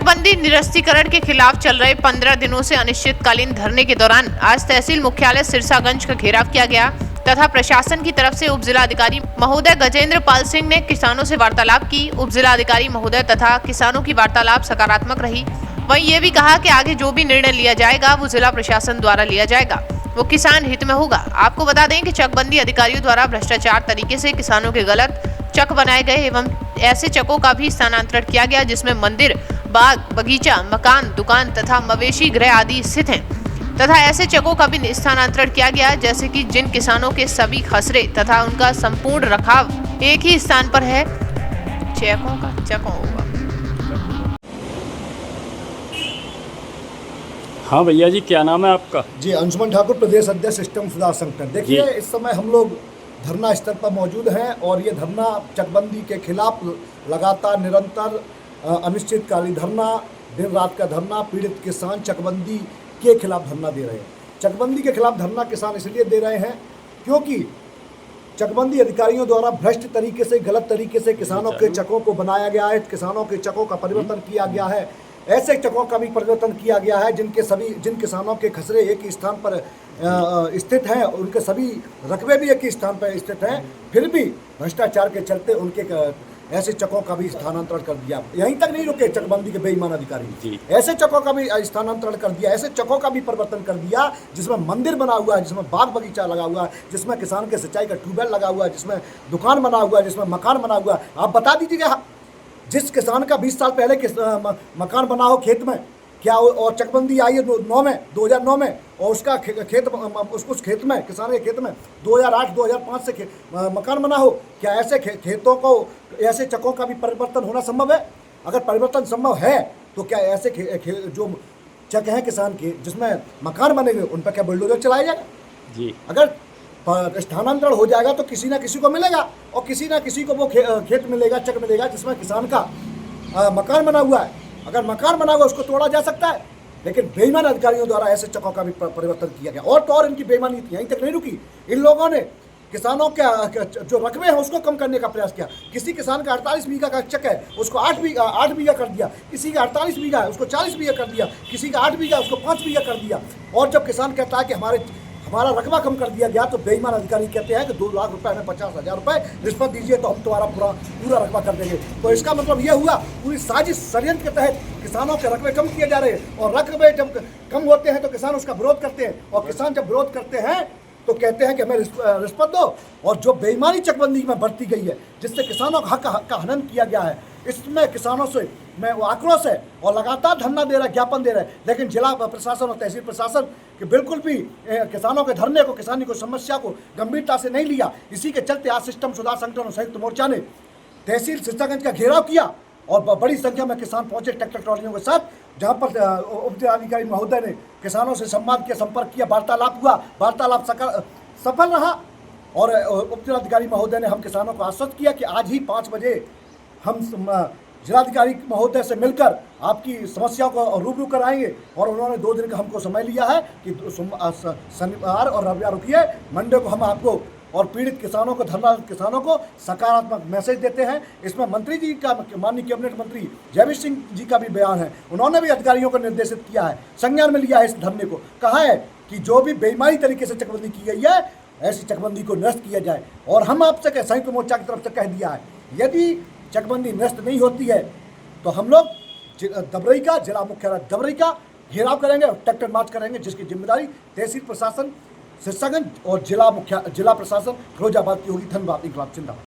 चकबंदी निरस्तीकरण के खिलाफ चल रहे 15 दिनों से अनिश्चितकालीन धरने के दौरान आज तहसील मुख्यालय सिरसागंज का घेराव किया गया तथा प्रशासन की तरफ से उप जिलाधिकारी महोदय गजेंद्र पाल सिंह ने किसानों से वार्तालाप की। उप जिलाधिकारी महोदय तथा किसानों की वार्तालाप सकारात्मक रही। वहीं ये भी कहा कि आगे जो भी निर्णय लिया जाएगा वो जिला प्रशासन द्वारा लिया जाएगा, वो किसान हित में होगा। आपको बता दें कि चकबंदी अधिकारियों द्वारा भ्रष्टाचार तरीके से किसानों के गलत चक बनाए गए एवं ऐसे चकों का भी स्थानांतरण किया गया जिसमें मंदिर, बाग, बगीचा, मकान, दुकान तथा मवेशी गृह आदि स्थित हैं तथा ऐसे चकों का भी स्थानांतरण किया गया जैसे कि जिन किसानों के सभी खसरे तथा उनका संपूर्ण रखाव एक ही स्थान पर है। चकों होगा। हाँ भैया जी, क्या नाम है आपका? जी, अंशुमन ठाकुर, प्रदेश अध्यक्ष सिस्टम सुधार संगठन। देखिए, इस समय हम लोग धरना स्थल पर मौजूद हैं और ये धरना चकबंदी के खिलाफ लगातार निरंतर अनिश्चितकालीन धरना, दिन रात का धरना, पीड़ित किसान चकबंदी के खिलाफ धरना दे रहे हैं। चकबंदी के खिलाफ धरना किसान इसलिए दे रहे हैं क्योंकि चकबंदी अधिकारियों द्वारा भ्रष्ट तरीके से, गलत तरीके से किसानों के चकों को बनाया गया है, किसानों के चकों का परिवर्तन किया गया है। ऐसे चकों का भी परिवर्तन किया गया है जिन किसानों के खसरे एक ही स्थान पर स्थित हैं, उनके सभी रकबे भी एक ही स्थान पर स्थित हैं, फिर भी भ्रष्टाचार के चलते उनके ऐसे चकों का भी स्थानांतरण कर दिया। यहीं तक नहीं रुके चकबंदी के बेईमान अधिकारी, ऐसे चकों का भी स्थानांतरण कर दिया, ऐसे चकों का भी परिवर्तन कर दिया जिसमें मंदिर बना हुआ है, जिसमें बाग बगीचा लगा हुआ है, जिसमें किसान के सिंचाई का ट्यूबवेल लगा हुआ है, जिसमें दुकान बना हुआ है, जिसमें मकान बना हुआ है। आप बता दीजिएगा, जिस किसान का 20 साल पहले मकान बना हो खेत में, क्या और चकबंदी आई है 2009 में और उसका उस खेत में, किसान के खेत में 2008-2005 से मकान बना हो, क्या ऐसे खेतों को, ऐसे चकों का भी परिवर्तन होना संभव है? अगर परिवर्तन संभव है तो क्या ऐसे जो चक हैं किसान के जिसमें मकान बनेंगे उन पर क्या बुलडोजर चलाया जाएगा? जी, अगर स्थानांतरण हो जाएगा तो किसी ना किसी को मिलेगा और किसी ना किसी को वो खेत मिलेगा, चक मिलेगा जिसमें किसान का मकान बना हुआ है। अगर मकान बना हुआ उसको तोड़ा जा सकता है, लेकिन बेईमान अधिकारियों द्वारा ऐसे चकों का भी परिवर्तन किया गया। और तो और इनकी बेईमानी यहीं तक नहीं रुकी, इन लोगों ने किसानों के जो रकबे हैं उसको कम करने का प्रयास किया। किसी किसान का 48 बीघा का चक है उसको 8 बीघा कर दिया, किसी का 48 बीघा है उसको 40 बीघा कर दिया, किसी का 8 बीघा उसको 5 बीघा कर दिया। और जब किसान कहता है कि हमारा रकबा कम कर दिया गया तो बेईमान अधिकारी कहते हैं कि 2 लाख रुपए में 50,000 रुपए रिश्वत दीजिए तो हम तुम्हारा पूरा रकबा कर देंगे। तो इसका मतलब यह हुआ पूरी साजिश षड्यंत्र के तहत किसानों के रकबे कम किए जा रहे हैं और रकबे जब कम होते हैं तो किसान उसका विरोध करते हैं और किसान जब विरोध करते हैं तो कहते हैं कि हमें रिश्वत दो। और जो बेईमानी चकबंदी में बरती गई है जिससे किसानों का हक का हनन किया गया है, इसमें किसानों से मैं आक्रोश है और लगातार धरना दे रहा है, ज्ञापन दे रहा है, लेकिन जिला प्रशासन और तहसील प्रशासन के बिल्कुल भी किसानों के धरने को, किसानी को, समस्या को गंभीरता से नहीं लिया। इसी के चलते आज सिस्टम सुधार संगठन और संयुक्त मोर्चा ने तहसील सिरसागंज का घेराव किया और बड़ी संख्या में किसान पहुंचे ट्रैक्टर ट्रॉलियों के साथ, जहां पर उप जिलाधिकारी महोदय ने किसानों से संवाद किया, संपर्क किया, वार्तालाप हुआ। वार्तालाप सफल रहा और उप जिलाधिकारी महोदय ने हम किसानों को आश्वस्त किया कि आज ही 5 बजे हम जिलाधिकारी महोदय से मिलकर आपकी समस्याओं को रूबरू कराएंगे। और उन्होंने 2 दिन का हमको समय लिया है कि शनिवार और रविवार रुकिए, मंडे को हम आपको और पीड़ित किसानों को, धरना किसानों को सकारात्मक मैसेज देते हैं। इसमें मंत्री जी का, माननीय कैबिनेट मंत्री जयवीर सिंह जी का भी बयान है। उन्होंने भी अधिकारियों को निर्देशित किया है, संज्ञान में लिया है इस धरने को, कहा है कि जो भी बेईमानी तरीके से चकबंदी की गई है ऐसी चकबंदी को निरस्त किया जाए। और हम आपसे संयुक्त मोर्चा की तरफ से कह दिया है, यदि चकबंदी निरस्त नहीं होती है तो हम लोग दबरई का, जिला मुख्यालय दबरई का घेराव करेंगे और ट्रैक्टर मार्च करेंगे, जिसकी जिम्मेदारी तहसील प्रशासन सिरसागंज और जिला प्रशासन फिरोजाबाद की होगी। धन्यवाद। इंकलाब जिंदाबाद।